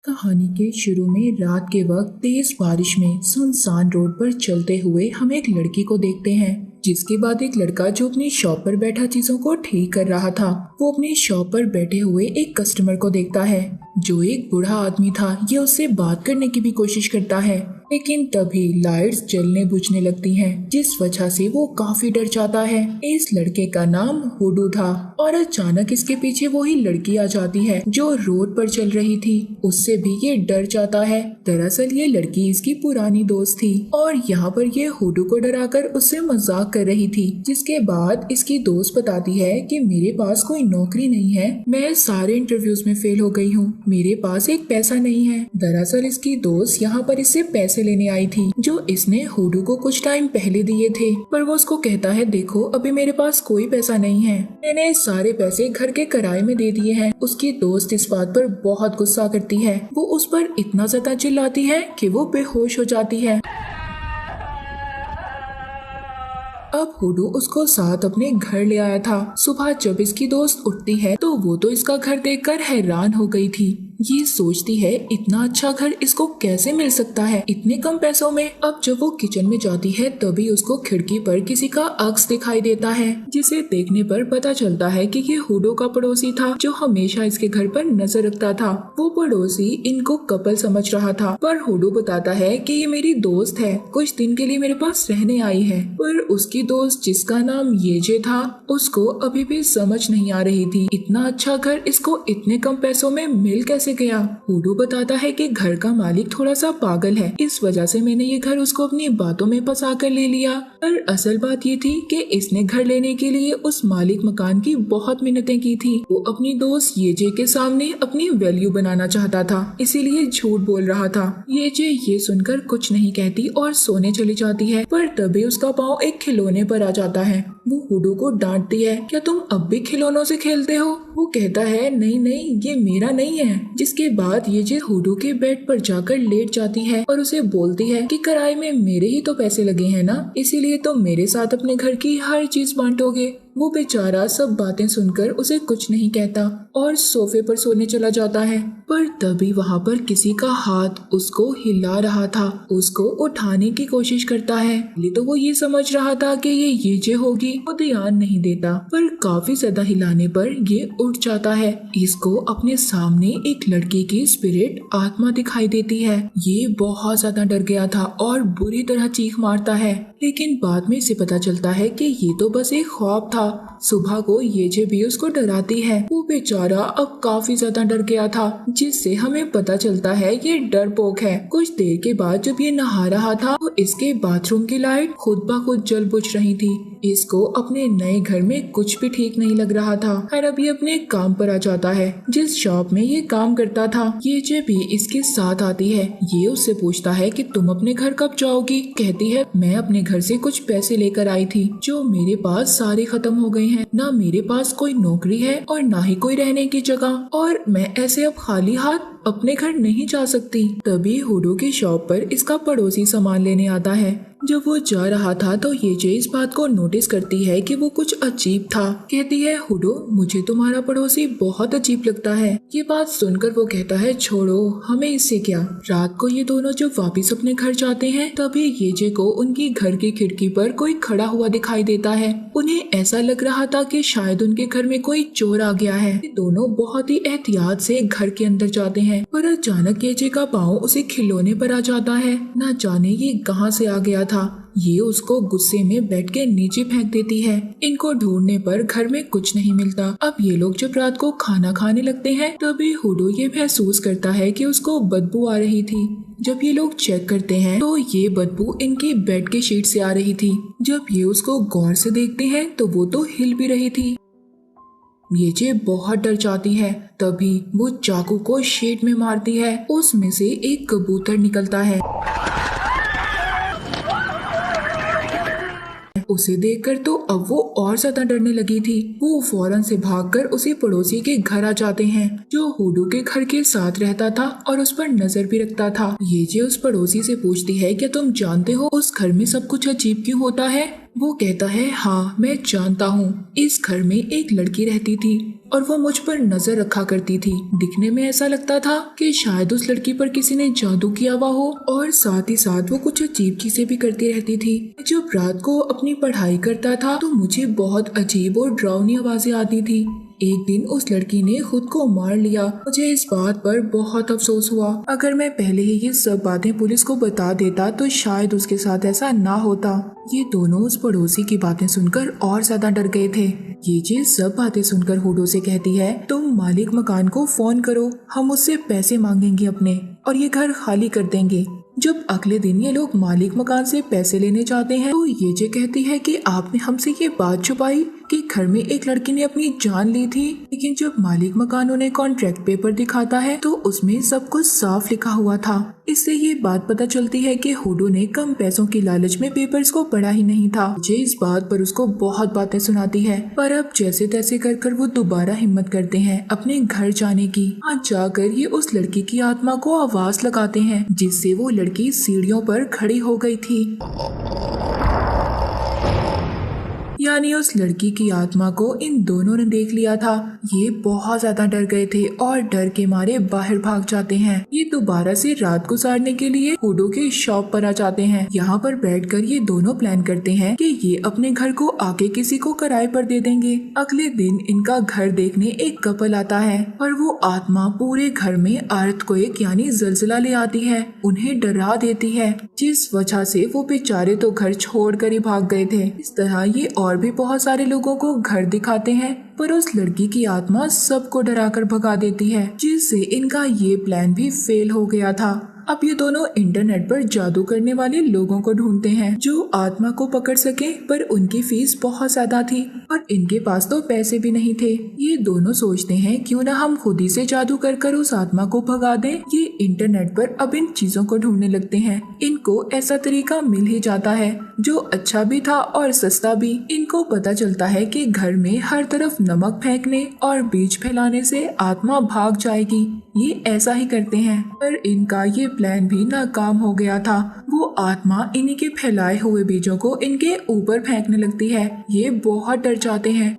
कहानी के शुरू में रात के वक्त तेज बारिश में सुनसान रोड पर चलते हुए हम एक लड़की को देखते हैं। जिसके बाद एक लड़का जो अपनी शॉप पर बैठा चीजों को ठीक कर रहा था, वो अपनी शॉप पर बैठे हुए एक कस्टमर को देखता है जो एक बूढ़ा आदमी था। ये उससे बात करने की भी कोशिश करता है, लेकिन तभी लाइट्स जलने बुझने लगती हैं, जिस वजह से वो काफी डर जाता है। इस लड़के का नाम हुडू था और अचानक इसके पीछे वही लड़की आ जाती है जो रोड पर चल रही थी। उससे भी ये डर जाता है। दरअसल ये लड़की इसकी पुरानी दोस्त थी और यहाँ पर ये हुडू को डराकर उससे मजाक कर रही थी। जिसके बाद इसकी दोस्त बताती है कि मेरे पास कोई नौकरी नहीं है, मैं सारे इंटरव्यूज में फेल हो गई हूँ, मेरे पास एक पैसा नहीं है। दरअसल इसकी दोस्त यहाँ पर इससे पैसे लेने आई थी जो इसने हुडू को कुछ टाइम पहले दिए थे, पर वो उसको कहता है देखो अभी मेरे पास कोई पैसा नहीं है, मैंने सारे पैसे घर के किराए में दे दिए हैं। उसकी दोस्त इस बात पर बहुत गुस्सा करती है। वो उस पर इतना ज्यादा चिल्लाती है कि वो बेहोश हो जाती है। अब हुडू उसको साथ अपने घर ले आया था। सुबह जब इसकी दोस्त उठती है तो वो तो इसका घर देखकर हैरान हो गई थी। ये सोचती है इतना अच्छा घर इसको कैसे मिल सकता है इतने कम पैसों में। अब जब वो किचन में जाती है तभी उसको खिड़की पर किसी का अक्स दिखाई देता है, जिसे देखने पर पता चलता है कि ये हुडू का पड़ोसी था जो हमेशा इसके घर पर नजर रखता था। वो पड़ोसी इनको कपल समझ रहा था, पर हुडू बताता है कि ये मेरी दोस्त है, कुछ दिन के लिए मेरे पास रहने आई है। पर उसकी दोस्त जिसका नाम येजे था उसको अभी भी समझ नहीं आ रही थी इतना अच्छा घर इसको इतने कम पैसों में मिल कैसे गया। हुडू बताता है कि घर का मालिक थोड़ा सा पागल है, इस वजह से मैंने ये घर उसको अपनी बातों में फंसा कर ले लिया। पर असल बात ये थी कि इसने घर लेने के लिए उस मालिक मकान की बहुत मिन्नतें की थी। वो अपनी दोस्त येजे के सामने अपनी वैल्यू बनाना चाहता था, इसीलिए झूठ बोल रहा था। येजे ये सुनकर कुछ नहीं कहती और सोने चली जाती है, पर तभी उसका पाँव एक खिलौने पर आ जाता है। वो हुडू को डांटती है, क्या तुम अब भी खिलौनों से खेलते हो? वो कहता है नहीं नहीं ये मेरा नहीं है। जिसके बाद ये हुडू के बेड पर जाकर लेट जाती है और उसे बोलती है कि किराए में मेरे ही तो पैसे लगे हैं ना, इसीलिए तो मेरे साथ अपने घर की हर चीज बांटोगे। वो बेचारा सब बातें सुनकर उसे कुछ नहीं कहता और सोफे पर सोने चला जाता है। पर तभी वहाँ पर किसी का हाथ उसको हिला रहा था, उसको उठाने की कोशिश करता है। पहले तो वो ये समझ रहा था कि ये जे होगी, वो ध्यान नहीं देता, पर काफी ज्यादा हिलाने पर ये उठ जाता है। इसको अपने सामने एक लड़की की स्पिरिट आत्मा दिखाई देती है। ये बहुत ज्यादा डर गया था और बुरी तरह चीख मारता है, लेकिन बाद में इसे पता चलता है कि ये तो बस एक ख्वाब था। सुबह को येजे भी उसको डराती है। वो बेचारा अब काफी ज्यादा डर गया था, जिससे हमें पता चलता है ये डरपोक है। कुछ देर के बाद जब ये नहा रहा था तो इसके बाथरूम की लाइट खुद ब खुद जल बुझ रही थी। इसको अपने नए घर में कुछ भी ठीक नहीं लग रहा था और अब ये अपने काम पर आ जाता है जिस शॉप में ये काम करता था। येजे भी इसके साथ आती है। ये उससे पूछता है कि तुम अपने घर कब जाओगी? कहती है मैं अपने घर से कुछ पैसे लेकर आई थी जो मेरे पास सारे खत्म हो गए हैं, ना मेरे पास कोई नौकरी है और ना ही कोई रहने की जगह, और मैं ऐसे अब खाली हाथ अपने घर नहीं जा सकती। तभी हुडू की शॉप पर इसका पड़ोसी सामान लेने आता है। जब वो जा रहा था तो येजे इस बात को नोटिस करती है कि वो कुछ अजीब था। कहती है हुडू मुझे तुम्हारा पड़ोसी बहुत अजीब लगता है। ये बात सुनकर वो कहता है छोड़ो हमें इससे क्या। रात को ये दोनों जब वापस अपने घर जाते हैं तभी येजे को उनकी घर की खिड़की पर कोई खड़ा हुआ दिखाई देता है। उन्हें ऐसा लग रहा था कि शायद उनके घर में कोई चोर आ गया है। ये दोनों बहुत ही एहतियात से घर के अंदर जाते हैं, पर अचानक येजे का पाँव उसे खिलौने पर आ जाता है। न जाने ये कहां से आ गया था। ये उसको गुस्से में बेड के नीचे फेंक देती है। इनको ढूंढने पर घर में कुछ नहीं मिलता। अब ये लोग जब रात को खाना खाने लगते हैं तभी हुडू ये महसूस करता है कि उसको बदबू आ रही थी। जब ये लोग चेक करते हैं तो ये बदबू इनकी बेड के शीट से आ रही थी। जब ये उसको गौर से देखते हैं तो वो तो हिल भी रही थी। येजे बहुत डर जाती है। तभी वो चाकू को शीट में मारती है। उसमें से एक कबूतर निकलता है। उसे देखकर तो अब वो और ज्यादा डरने लगी थी। वो फौरन से भागकर उसी पड़ोसी के घर आ जाते हैं जो हुडू के घर के साथ रहता था और उस पर नजर भी रखता था। येजे उस पड़ोसी से पूछती है क्या तुम जानते हो उस घर में सब कुछ अजीब क्यों होता है? वो कहता है हाँ मैं जानता हूँ, इस घर में एक लड़की रहती थी और वो मुझ पर नजर रखा करती थी। दिखने में ऐसा लगता था कि शायद उस लड़की पर किसी ने जादू किया हुआ हो और साथ ही साथ वो कुछ अजीब चीजें भी करती रहती थी। जब रात को अपनी पढ़ाई करता था तो मुझे बहुत अजीब और डरावनी आवाजें आती थी। एक दिन उस लड़की ने खुद को मार लिया। मुझे इस बात पर बहुत अफसोस हुआ। अगर मैं पहले ही ये सब बातें पुलिस को बता देता तो शायद उसके साथ ऐसा ना होता। ये दोनों उस पड़ोसी की बातें सुनकर और ज्यादा डर गए थे। ये सब बातें सुनकर हुडो से कहती है, तुम मालिक मकान को फोन करो, हम उससे पैसे मांगेंगे अपने और ये घर खाली कर देंगे। जब अगले दिन ये लोग मालिक मकान से पैसे लेने जाते हैं तो ये कहती है कि आपने हमसे ये बात छुपाई कि घर में एक लड़की ने अपनी जान ली थी। लेकिन जब मालिक मकान उन्हें कॉन्ट्रैक्ट पेपर दिखाता है तो उसमें सब कुछ साफ लिखा हुआ था। इससे ये बात पता चलती है कि हुडो ने कम पैसों की लालच में पेपर्स को पढ़ा ही नहीं था। मुझे इस बात पर उसको बहुत बातें सुनाती है, पर अब जैसे तैसे कर वो दोबारा हिम्मत करते हैं अपने घर जाने की। आज जाकर ये उस लड़की की आत्मा को आवाज लगाते हैं जिससे वो लड़की सीढ़ियों पर खड़ी हो गई थी। यानी उस लड़की की आत्मा को इन दोनों ने देख लिया था। ये बहुत ज्यादा डर गए थे और डर के मारे बाहर भाग जाते हैं। ये दोबारा से रात गुजारने के लिए हुडो के शॉप पर आ जाते हैं। यहाँ पर बैठकर ये दोनों प्लान करते हैं कि ये अपने घर को आगे किसी को किराए पर दे देंगे। अगले दिन इनका घर देखने एक कपल आता है और वो आत्मा पूरे घर में अर्थक्वेक यानी जलजला ले आती है, उन्हें डरा देती है, जिस वजह से वो बेचारे तो घर छोड़कर ही भाग गए थे। इस तरह ये और भी बहुत सारे लोगों को घर दिखाते हैं, पर उस लड़की की आत्मा सबको डराकर भगा देती है, जिससे इनका ये प्लान भी फेल हो गया था। अब ये दोनों इंटरनेट पर जादू करने वाले लोगों को ढूंढते हैं जो आत्मा को पकड़ सके, पर उनकी फीस बहुत ज्यादा थी और इनके पास तो पैसे भी नहीं थे। ये दोनों सोचते हैं क्यों ना हम खुद ही से जादू कर उस आत्मा को भगा दें। ये इंटरनेट पर अब इन चीजों को ढूंढने लगते हैं। इनको ऐसा तरीका मिल ही जाता है जो अच्छा भी था और सस्ता भी। इनको पता चलता है कि घर में हर तरफ नमक फेंकने और बीज फैलाने से आत्मा भाग जाएगी। ये ऐसा ही करते हैं, पर इनका ये प्लान भी नाकाम हो गया था। वो आत्मा इन्हीं के फैलाए हुए बीजों को इनके ऊपर फेंकने लगती है। ये बहुत डर जाते हैं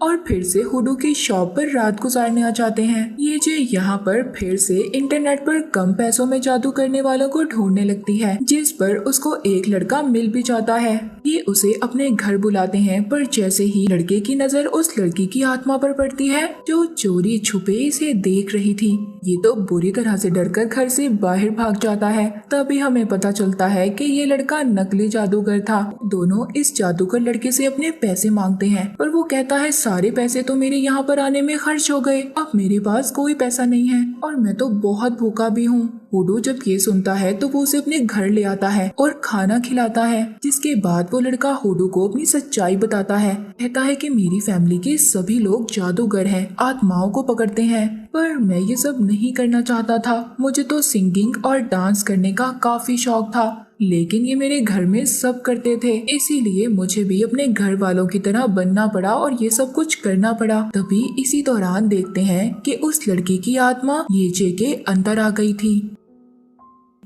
और फिर से हुडो की शॉप पर रात गुजारने आ जाते हैं। ये जो यहाँ पर फिर से इंटरनेट पर कम पैसों में जादू करने वालों को ढूंढने लगती है, जिस पर उसको एक लड़का मिल भी जाता है। ये उसे अपने घर बुलाते हैं, पर जैसे ही लड़के की नजर उस लड़की की आत्मा पर पड़ती है जो चोरी छुपे इसे देख रही थी, ये तो बुरी तरह से डरकर घर से बाहर भाग जाता है। तभी हमें पता चलता है कि ये लड़का नकली जादूगर था। दोनों इस जादूगर लड़के से अपने पैसे मांगते हैं, पर वो कहता है सारे पैसे तो मेरे यहाँ पर आने में खर्च हो गए, अब मेरे पास कोई पैसा नहीं है और मैं तो बहुत भूखा भी हूँ। हुडो जब ये सुनता है तो वो उसे अपने घर ले आता है और खाना खिलाता है, जिसके बाद वो लड़का हुडो को अपनी सच्चाई बताता है। कहता है कि मेरी फैमिली के सभी लोग जादूगर हैं, आत्माओं को पकड़ते हैं, पर मैं ये सब नहीं करना चाहता था। मुझे तो सिंगिंग और डांस करने का काफी शौक था, लेकिन ये मेरे घर में सब करते थे, इसीलिए मुझे भी अपने घर वालों की तरह बनना पड़ा और ये सब कुछ करना पड़ा। तभी इसी दौरान देखते हैं कि उस लड़की की आत्मा येचे के अंदर आ गई थी।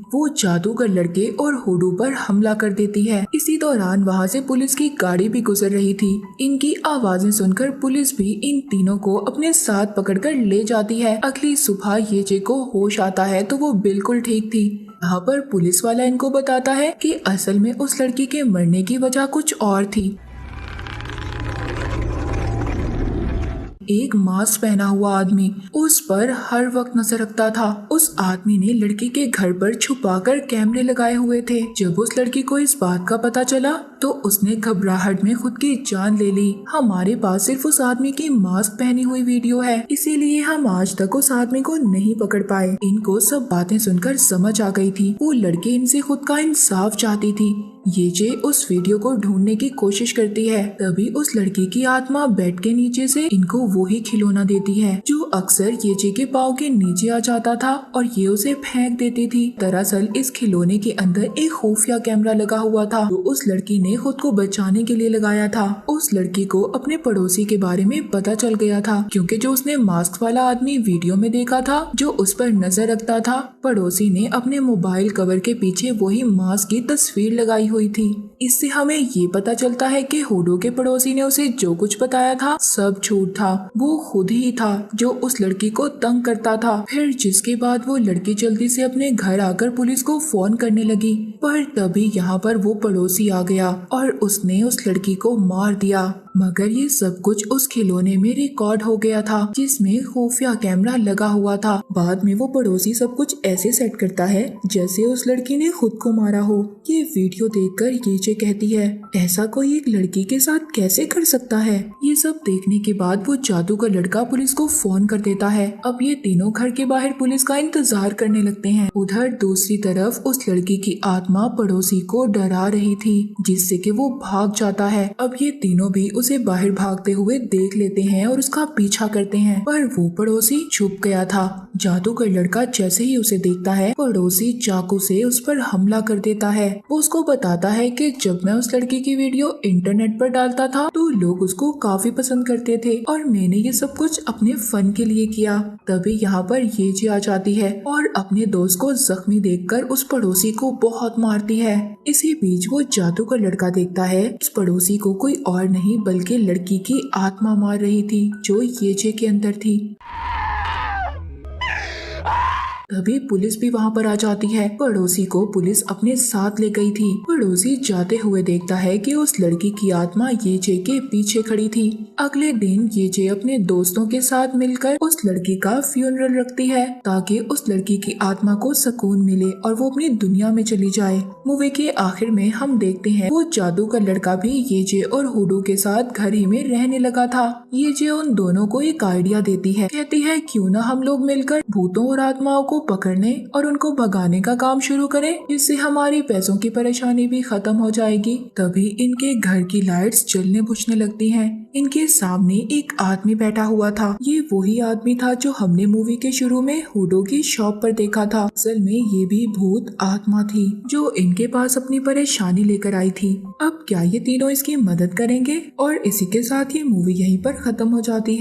वो जादूगर लड़के और हुडो पर हमला कर देती है। इसी दौरान वहाँ से पुलिस की गाड़ी भी गुजर रही थी। इनकी आवाजें सुनकर पुलिस भी इन तीनों को अपने साथ पकड़कर ले जाती है। अगली सुबह येचे को होश आता है तो वो बिल्कुल ठीक थी। यहाँ पर पुलिस वाला इनको बताता है कि असल में उस लड़की के मरने की वजह कुछ और थी। एक मास्क पहना हुआ आदमी उस पर हर वक्त नजर रखता था। उस आदमी ने लड़की के घर पर छुपाकर कैमरे लगाए हुए थे। जब उस लड़की को इस बात का पता चला तो उसने घबराहट में खुद की जान ले ली। हमारे पास सिर्फ उस आदमी की मास्क पहनी हुई वीडियो है, इसीलिए हम आज तक उस आदमी को नहीं पकड़ पाए। इनको सब बातें सुनकर समझ आ गई थी। वो लड़की इनसे खुद का इंसाफ चाहती थी। येचे उस वीडियो को ढूंढने की कोशिश करती है। तभी उस लड़की की आत्मा बेड के नीचे से इनको वही खिलौना देती है जो अक्सर येचे के पाँव के नीचे आ जाता था और ये उसे फेंक देती थी। दरअसल इस खिलौने के अंदर एक खुफिया कैमरा लगा हुआ था जो उस लड़की ने खुद को बचाने के लिए लगाया था। उस लड़की को अपने पड़ोसी के बारे में पता चल गया था, क्योंकि जो उसने मास्क वाला आदमी वीडियो में देखा था जो उस पर नजर रखता था, पड़ोसी ने अपने मोबाइल कवर के पीछे वही मास्क की तस्वीर लगाई हुई हुई थी। इससे हमें ये पता चलता है कि हुडो के पड़ोसी ने उसे जो कुछ बताया था सब झूठ था। वो खुद ही था जो उस लड़की को तंग करता था। फिर जिसके बाद वो लड़की जल्दी से अपने घर आकर पुलिस को फोन करने लगी, पर तभी यहाँ पर वो पड़ोसी आ गया और उसने उस लड़की को मार दिया। मगर ये सब कुछ उस खिलौने में रिकॉर्ड हो गया था जिसमें खुफिया कैमरा लगा हुआ था। बाद में वो पड़ोसी सब कुछ ऐसे सेट करता है जैसे उस लड़की ने खुद को मारा हो। ये वीडियो देखकर येचे कहती है, ऐसा कोई एक लड़की के साथ कैसे कर सकता है। ये सब देखने के बाद वो जादू का लड़का पुलिस को फोन कर देता है। अब ये तीनों घर के बाहर पुलिस का इंतजार करने लगते हैं। उधर दूसरी तरफ उस लड़की की आत्मा पड़ोसी को डरा रही थी जिससे कि वो भाग जाता है। अब ये तीनों भी उसे बाहर भागते हुए देख लेते हैं और उसका पीछा करते हैं, पर वो पड़ोसी छुप गया था। जादूगर लड़का जैसे ही उसे देखता है, पड़ोसी चाकू से उस पर हमला कर देता है। वो उसको बताता है कि जब मैं उस लड़की की वीडियो इंटरनेट पर डालता था तो लोग उसको काफी पसंद करते थे और मैंने ये सब कुछ अपने फन के लिए किया। तभी यहाँ पर येचे आ जाती है और अपने दोस्त को जख्मी देखकर उस पड़ोसी को बहुत मारती है। इसी बीच वो जादूगर लड़का देखता है उस पड़ोसी को कोई और नहीं बल्कि लड़की की आत्मा मार रही थी जो येचे के अंदर थी। तभी पुलिस भी वहाँ पर आ जाती है। पड़ोसी को पुलिस अपने साथ ले गई थी। पड़ोसी जाते हुए देखता है कि उस लड़की की आत्मा येचे के पीछे खड़ी थी। अगले दिन येचे अपने दोस्तों के साथ मिलकर उस लड़की का फ्यूनरल रखती है ताकि उस लड़की की आत्मा को सुकून मिले और वो अपनी दुनिया में चली जाए। मूवी के आखिर में हम देखते हैं वो जादू का लड़का भी येचे और हुडो के साथ घर ही में रहने लगा था। येचे उन दोनों को एक आइडिया देती है, कहती है क्यों ना हम लोग मिलकर भूतों और आत्माओं को पकड़ने और उनको भगाने का काम शुरू करें, इससे हमारी पैसों की परेशानी भी खत्म हो जाएगी। तभी इनके घर की लाइट्स जलने बुझने लगती हैं। इनके सामने एक आदमी बैठा हुआ था। ये वही आदमी था जो हमने मूवी के शुरू में हुडो की शॉप पर देखा था। असल में ये भी भूत आत्मा थी जो इनके पास अपनी परेशानी लेकर आई थी। अब क्या ये तीनों इसकी मदद करेंगे? और इसी के साथ ये मूवी यहीं पर खत्म हो जाती है।